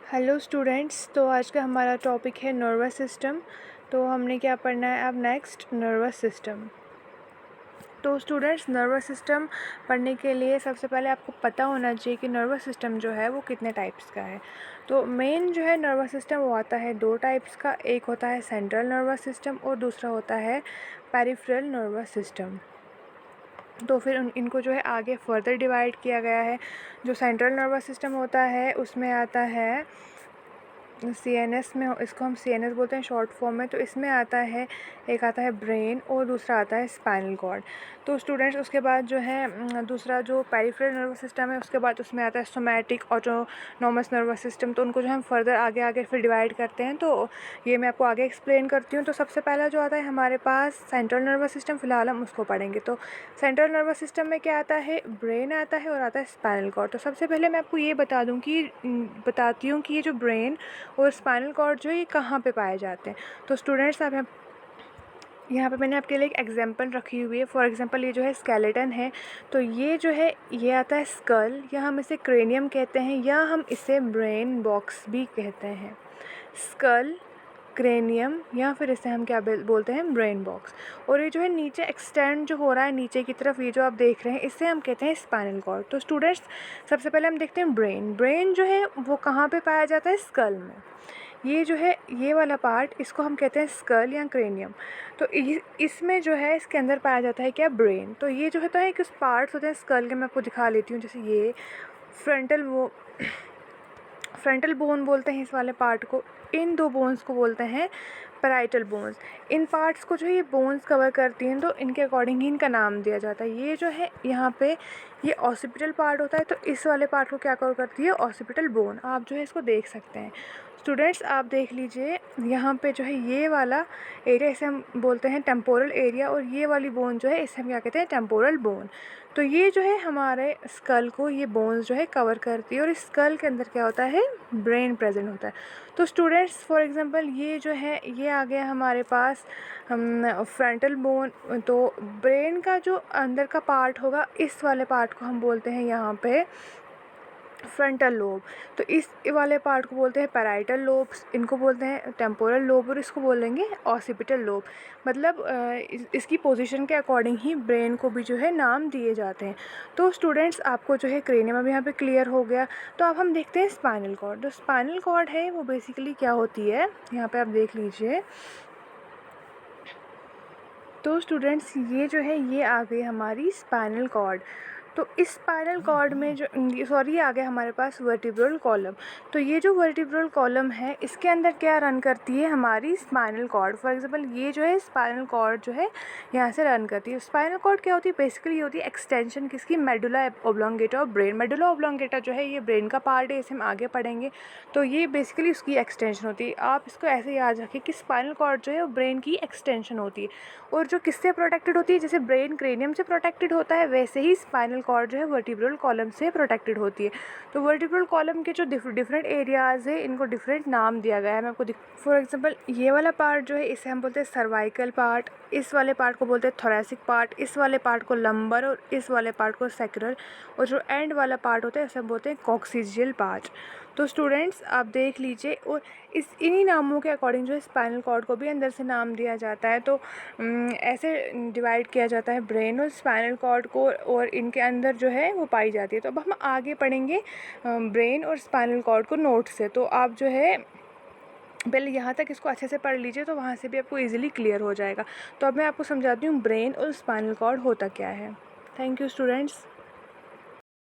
Hello students, तो आज का हमारा टॉपिक है नर्वस सिस्टम। तो हमने क्या पढ़ना है अब नेक्स्ट, नर्वस सिस्टम। तो स्टूडेंट्स, नर्वस सिस्टम पढ़ने के लिए सबसे पहले आपको पता होना चाहिए कि नर्वस सिस्टम जो है वो कितने टाइप्स का है। तो मेन जो है नर्वस सिस्टम वो आता है दो टाइप्स का, एक होता है सेंट्रल नर्वस सिस्टम और दूसरा होता है पेरिफेरल नर्वस सिस्टम। तो फिर इनको जो है आगे फर्दर डिवाइड किया गया है। जो सेंट्रल नर्वस सिस्टम होता है उसमें आता है सीएनएस में, इसको हम सीएनएस बोलते हैं शॉर्ट फॉर्म में। तो इसमें आता है, एक आता है ब्रेन और दूसरा आता है स्पाइनल कॉर्ड। तो स्टूडेंट्स उसके बाद जो है दूसरा जो पेरिफेरल नर्वस सिस्टम है उसके बाद उसमें आता है सोमैटिक ऑटोनॉमस नर्वस सिस्टम। तो उनको जो हम फर्दर आगे आगे फिर डिवाइड करते हैं, तो ये मैं आपको आगे एक्सप्लेन करती हूँ। तो सबसे पहला जो आता है हमारे पास सेंट्रल नर्वस सिस्टम, फिलहाल हम उसको पढ़ेंगे। तो सेंट्रल नर्वस सिस्टम में क्या आता है, ब्रेन आता है और आता है स्पाइनल कॉर्ड। तो सबसे पहले मैं आपको ये बताती हूँ कि ये जो ब्रेन और स्पाइनल कॉर्ड जो है ये कहाँ पे पाए जाते हैं। तो स्टूडेंट्स, आप यहाँ पे मैंने आपके लिए एक एग्जांपल रखी हुई है। फॉर एग्जांपल ये जो है स्केलेटन है, तो ये जो है ये आता है स्कल, या हम इसे क्रेनियम कहते हैं, या हम इसे ब्रेन बॉक्स भी कहते हैं। स्कल, क्रेनियम, या फिर इसे हम क्या बोलते हैं, ब्रेन बॉक्स। और ये जो है नीचे एक्सटेंड जो हो रहा है नीचे की तरफ, ये जो आप देख रहे हैं, इसे हम कहते हैं स्पाइनल कॉर्ड। तो स्टूडेंट्स, सबसे पहले हम देखते हैं ब्रेन। ब्रेन जो है वो कहाँ पे पाया जाता है, स्कल में। ये जो है ये वाला पार्ट, इसको हम कहते हैं स्कल या क्रेनियम। तो इसमें जो है इसके अंदर पाया जाता है क्या, ब्रेन। तो ये जो होता है कुछ पार्ट्स होते हैं स्कल के, मैं आपको दिखा लेती हूँ। जैसे ये फ्रंटल बोन बोलते हैं इस वाले पार्ट को। इन दो बोन्स को बोलते हैं पैराइटल बोन्स। इन पार्ट्स को जो है ये बोन्स कवर करती हैं, तो इनके अकॉर्डिंग ही इनका नाम दिया जाता है। ये जो है यहाँ पे ये ऑसिपिटल पार्ट होता है, तो इस वाले पार्ट को क्या कवर करती है, ऑसिपिटल बोन। आप जो है इसको देख सकते हैं। स्टूडेंट्स, आप देख लीजिए यहाँ पे जो है ये वाला एरिया, इसे हम बोलते हैं टेम्पोरल एरिया, और ये वाली बोन जो है इसे हम क्या कहते हैं, टेम्पोरल बोन। तो ये जो है हमारे स्कल को ये बोन्स जो है कवर करती है, और इस स्कल के अंदर क्या होता है, ब्रेन प्रेजेंट होता है। तो स्टूडेंट्स, फॉर एग्जांपल ये जो है ये आ गया हमारे पास फ्रंटल बोन। तो ब्रेन का जो अंदर का पार्ट होगा, इस वाले पार्ट को हम बोलते हैं यहाँ पे फ्रंटल लोब। तो इस वाले पार्ट को बोलते हैं पैराइटल लोब्स, इनको बोलते हैं टेम्पोरल लोब, और इसको बोलेंगे ऑसिपिटल लोब। मतलब इसकी पोजीशन के अकॉर्डिंग ही ब्रेन को भी जो है नाम दिए जाते हैं। तो स्टूडेंट्स, आपको जो है क्रेनियम अब यहाँ पे क्लियर हो गया। तो अब हम देखते हैं स्पाइनल कॉर्ड। तो स्पाइनल कॉर्ड है वो बेसिकली क्या होती है, यहाँ पर आप देख लीजिए। तो स्टूडेंट्स, ये जो है ये आ गई हमारी स्पाइनल कॉर्ड। तो इस स्पाइनल कॉर्ड में जो ये आ गया हमारे पास वर्टिब्रल कॉलम। तो ये जो वर्टिब्रल कॉलम है इसके अंदर क्या रन करती है, हमारी स्पाइनल कॉर्ड। फॉर एग्जांपल ये जो है स्पाइनल कॉर्ड जो है यहाँ से रन करती है। स्पाइनल कॉर्ड क्या होती है, बेसिकली ये होती है एक्सटेंशन किसकी, medulla oblongata of brain. Medulla oblongata जो है ये ब्रेन का पार्ट है, इसे हम आगे पढ़ेंगे। तो ये बेसिकली उसकी एक्सटेंशन होती है। आप इसको ऐसे याद रखें कि स्पाइनल कॉर्ड जो है वो ब्रेन की एक्सटेंशन होती है। और जो किससे प्रोटेक्टेड होती है, जैसे ब्रेन क्रेनियम से प्रोटेक्टेड होता है, वैसे ही स्पाइनल कॉर्ड जो है वर्टिब्रल कॉलम से प्रोटेक्टेड होती है। तो वर्टिब्रल कॉलम के जो डिफरेंट एरियाज़ है, इनको डिफरेंट नाम दिया गया है। मैं आपको फॉर एग्जांपल ये वाला पार्ट जो है इसे हम बोलते हैं सर्वाइकल पार्ट, इस वाले पार्ट को बोलते हैं थोरैसिक पार्ट, इस वाले पार्ट को लंबर, और इस वाले पार्ट को सैक्रल, और जो एंड वाला पार्ट होता है उसे हम बोलते हैं कॉक्सिजियल पार्ट। तो स्टूडेंट्स, आप देख लीजिए, और इन्हीं नामों के अकॉर्डिंग जो है स्पाइनल कॉर्ड को भी अंदर से नाम दिया जाता है। तो ऐसे डिवाइड किया जाता है ब्रेन और स्पाइनल कॉर्ड को, और इनके अंदर जो है वो पाई जाती है। तो अब हम आगे पढ़ेंगे ब्रेन और स्पाइनल कॉर्ड को नोट से। तो आप जो है पहले यहाँ तक इसको अच्छे से पढ़ लीजिए, तो वहाँ से भी आपको इजीली क्लियर हो जाएगा। तो अब मैं आपको समझाती हूँ ब्रेन और स्पाइनल कॉर्ड होता क्या है। Thank you students.